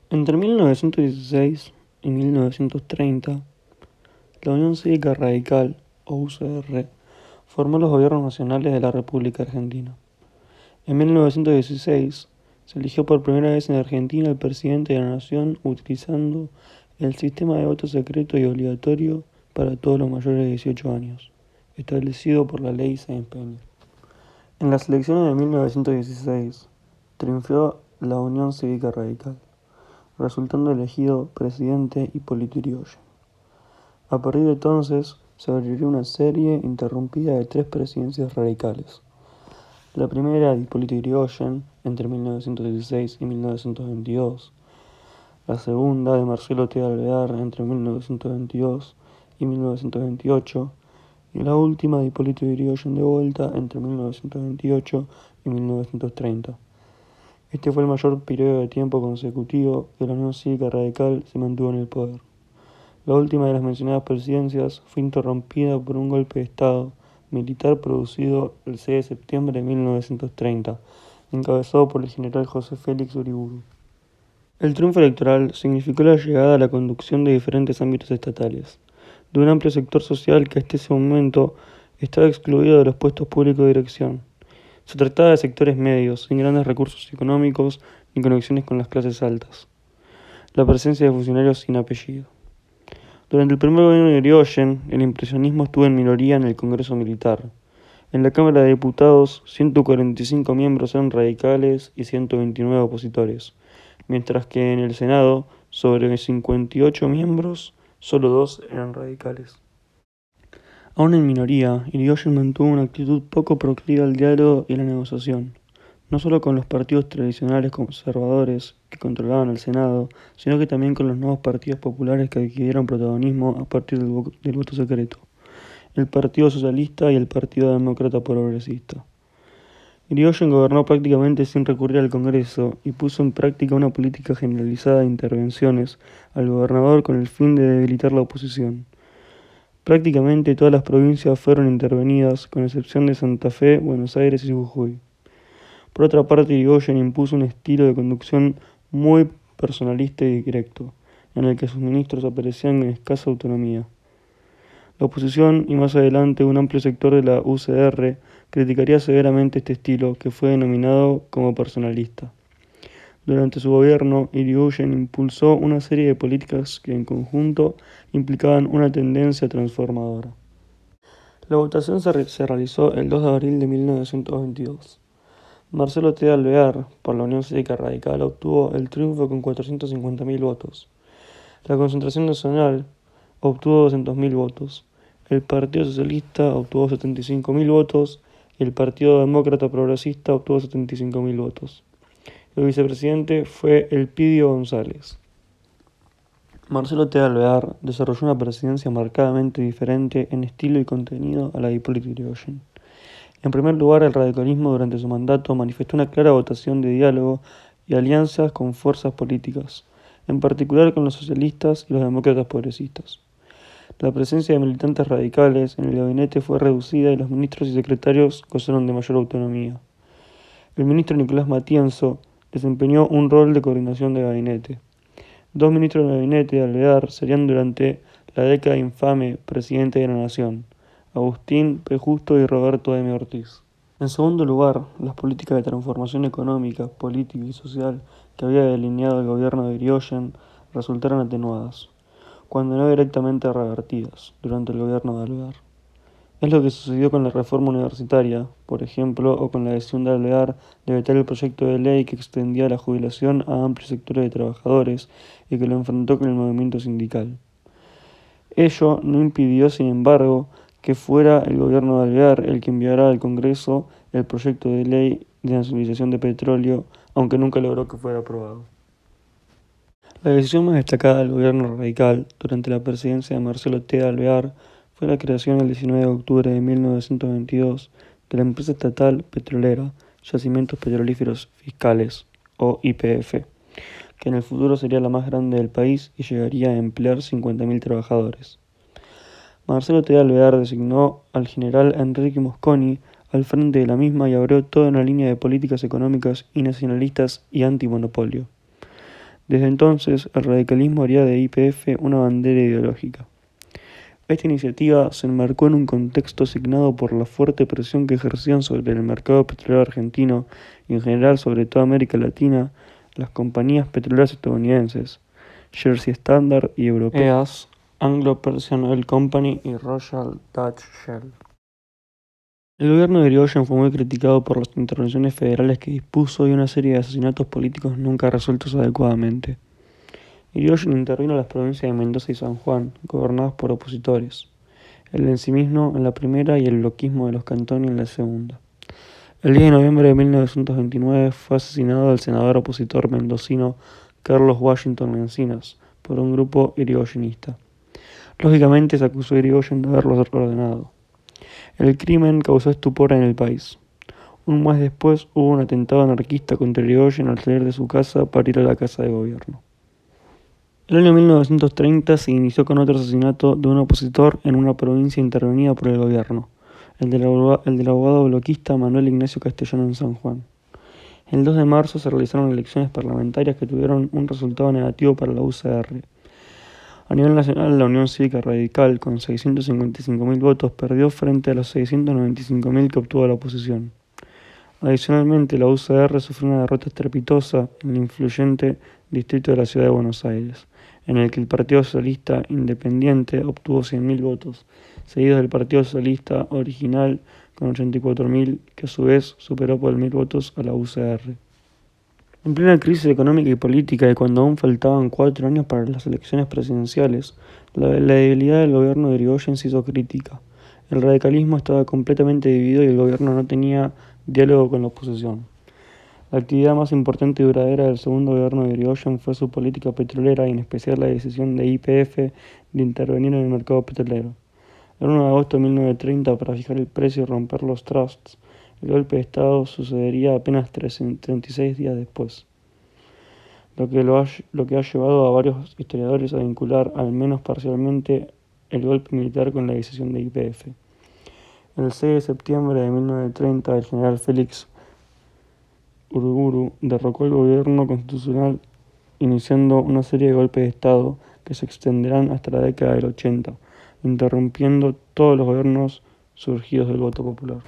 Entre 1916 y 1930, la Unión Cívica Radical, o UCR, formó los gobiernos nacionales de la República Argentina. En 1916 se eligió por primera vez en Argentina el presidente de la nación utilizando el sistema de voto secreto y obligatorio para todos los mayores de 18 años, establecido por la Ley Sáenz Peña. En las elecciones de 1916 triunfó la Unión Cívica Radical, resultando elegido presidente Hipólito Yrigoyen. A partir de entonces se abriría una serie interrumpida de 3 presidencias radicales. La primera de Hipólito Yrigoyen, entre 1916 y 1922. La segunda de Marcelo T. Alvear, entre 1922 y 1928. Y la última de Hipólito Yrigoyen de vuelta, entre 1928 y 1930. Este fue el mayor periodo de tiempo consecutivo que la Unión Cívica Radical se mantuvo en el poder. La última de las mencionadas presidencias fue interrumpida por un golpe de Estado militar producido el 6 de septiembre de 1930, encabezado por el general José Félix Uriburu. El triunfo electoral significó la llegada a la conducción de diferentes ámbitos estatales, de un amplio sector social que hasta ese momento estaba excluido de los puestos públicos de dirección. Se trataba de sectores medios, sin grandes recursos económicos ni conexiones con las clases altas. La presencia de funcionarios sin apellido. Durante el primer gobierno de Yrigoyen, el impresionismo estuvo en minoría en el Congreso Militar. En la Cámara de Diputados, 145 miembros eran radicales y 129 opositores, mientras que en el Senado, sobre 58 miembros, solo 2 eran radicales. Aún en minoría, Yrigoyen mantuvo una actitud poco proclive al diálogo y la negociación, no solo con los partidos tradicionales conservadores que controlaban el Senado, sino que también con los nuevos partidos populares que adquirieron protagonismo a partir del voto secreto, el Partido Socialista y el Partido Demócrata Progresista. Yrigoyen gobernó prácticamente sin recurrir al Congreso y puso en práctica una política generalizada de intervenciones al gobernador con el fin de debilitar la oposición. Prácticamente todas las provincias fueron intervenidas, con excepción de Santa Fe, Buenos Aires y Jujuy. Por otra parte, Yrigoyen impuso un estilo de conducción muy personalista y directo, en el que sus ministros aparecían en escasa autonomía. La oposición y más adelante un amplio sector de la UCR criticaría severamente este estilo, que fue denominado como personalista. Durante su gobierno, Yrigoyen impulsó una serie de políticas que en conjunto implicaban una tendencia transformadora. La votación se realizó el 2 de abril de 1922. Marcelo T. Alvear, por la Unión Cívica Radical, obtuvo el triunfo con 450.000 votos. La Concentración Nacional obtuvo 200.000 votos. El Partido Socialista obtuvo 75.000 votos y el Partido Demócrata Progresista obtuvo 75.000 votos. El vicepresidente fue Elpidio González. Marcelo T. Alvear desarrolló una presidencia marcadamente diferente en estilo y contenido a la de Hipólito Yrigoyen. En primer lugar, el radicalismo durante su mandato manifestó una clara vocación de diálogo y alianzas con fuerzas políticas, en particular con los socialistas y los demócratas progresistas. La presencia de militantes radicales en el gabinete fue reducida y los ministros y secretarios gozaron de mayor autonomía. El ministro Nicolás Matienzo desempeñó un rol de coordinación de gabinete. 2 ministros del gabinete de Alvear serían durante la década infame presidente de la Nación: Agustín P. Justo y Roberto M. Ortiz. En segundo lugar, las políticas de transformación económica, política y social que había delineado el gobierno de Yrigoyen resultaron atenuadas, cuando no directamente revertidas, durante el gobierno de Alvear. Es lo que sucedió con la reforma universitaria, por ejemplo, o con la decisión de Alvear de vetar el proyecto de ley que extendía la jubilación a amplios sectores de trabajadores y que lo enfrentó con el movimiento sindical. Ello no impidió, sin embargo, que fuera el gobierno de Alvear el que enviara al Congreso el proyecto de ley de nacionalización de petróleo, aunque nunca logró que fuera aprobado. La decisión más destacada del gobierno radical durante la presidencia de Marcelo T. Alvear fue la creación el 19 de octubre de 1922 de la empresa estatal petrolera Yacimientos Petrolíferos Fiscales, o YPF, que en el futuro sería la más grande del país y llegaría a emplear 50.000 trabajadores. Marcelo T. Alvear designó al general Enrique Mosconi al frente de la misma y abrió toda una línea de políticas económicas y nacionalistas y antimonopolio. Desde entonces, el radicalismo haría de YPF una bandera ideológica. Esta iniciativa se enmarcó en un contexto signado por la fuerte presión que ejercían sobre el mercado petrolero argentino y en general sobre toda América Latina las compañías petroleras estadounidenses, Jersey Standard y europeas, Anglo-Persian Oil Company y Royal Dutch Shell. El gobierno de Irigoyen fue muy criticado por las intervenciones federales que dispuso y una serie de asesinatos políticos nunca resueltos adecuadamente. Irigoyen intervino en las provincias de Mendoza y San Juan, gobernadas por opositores, el ensimismo en la primera y el bloquismo de los Cantoni en la segunda. El 10 de noviembre de 1929 fue asesinado el senador opositor mendocino Carlos Washington Encinas por un grupo irigoyenista. Lógicamente se acusó a Irigoyen de haberlo ordenado. El crimen causó estupor en el país. Un mes después hubo un atentado anarquista contra Irigoyen al salir de su casa para ir a la casa de gobierno. El año 1930 se inició con otro asesinato de un opositor en una provincia intervenida por el gobierno, el del abogado bloquista Manuel Ignacio Castellano en San Juan. El 2 de marzo se realizaron elecciones parlamentarias que tuvieron un resultado negativo para la UCR. A nivel nacional, la Unión Cívica Radical, con 655.000 votos, perdió frente a los 695.000 que obtuvo la oposición. Adicionalmente, la UCR sufrió una derrota estrepitosa en el influyente distrito de la ciudad de Buenos Aires, en el que el Partido Socialista Independiente obtuvo 100.000 votos, seguidos del Partido Socialista Original con 84.000, que a su vez superó por 1.000 votos a la UCR. En plena crisis económica y política y cuando aún faltaban 4 años para las elecciones presidenciales, la debilidad del gobierno de Irigoyen se hizo crítica. El radicalismo estaba completamente dividido y el gobierno no tenía diálogo con la oposición. La actividad más importante y duradera del segundo gobierno de Irigoyen fue su política petrolera y en especial la decisión de YPF de intervenir en el mercado petrolero. El 1 de agosto de 1930, para fijar el precio y romper los trusts, el golpe de Estado sucedería apenas 36 días después, lo que ha llevado a varios historiadores a vincular, al menos parcialmente, el golpe militar con la decisión de YPF. El 6 de septiembre de 1930, el general Félix Uriburu derrocó el gobierno constitucional, iniciando una serie de golpes de Estado que se extenderán hasta la década del 80, interrumpiendo todos los gobiernos surgidos del voto popular.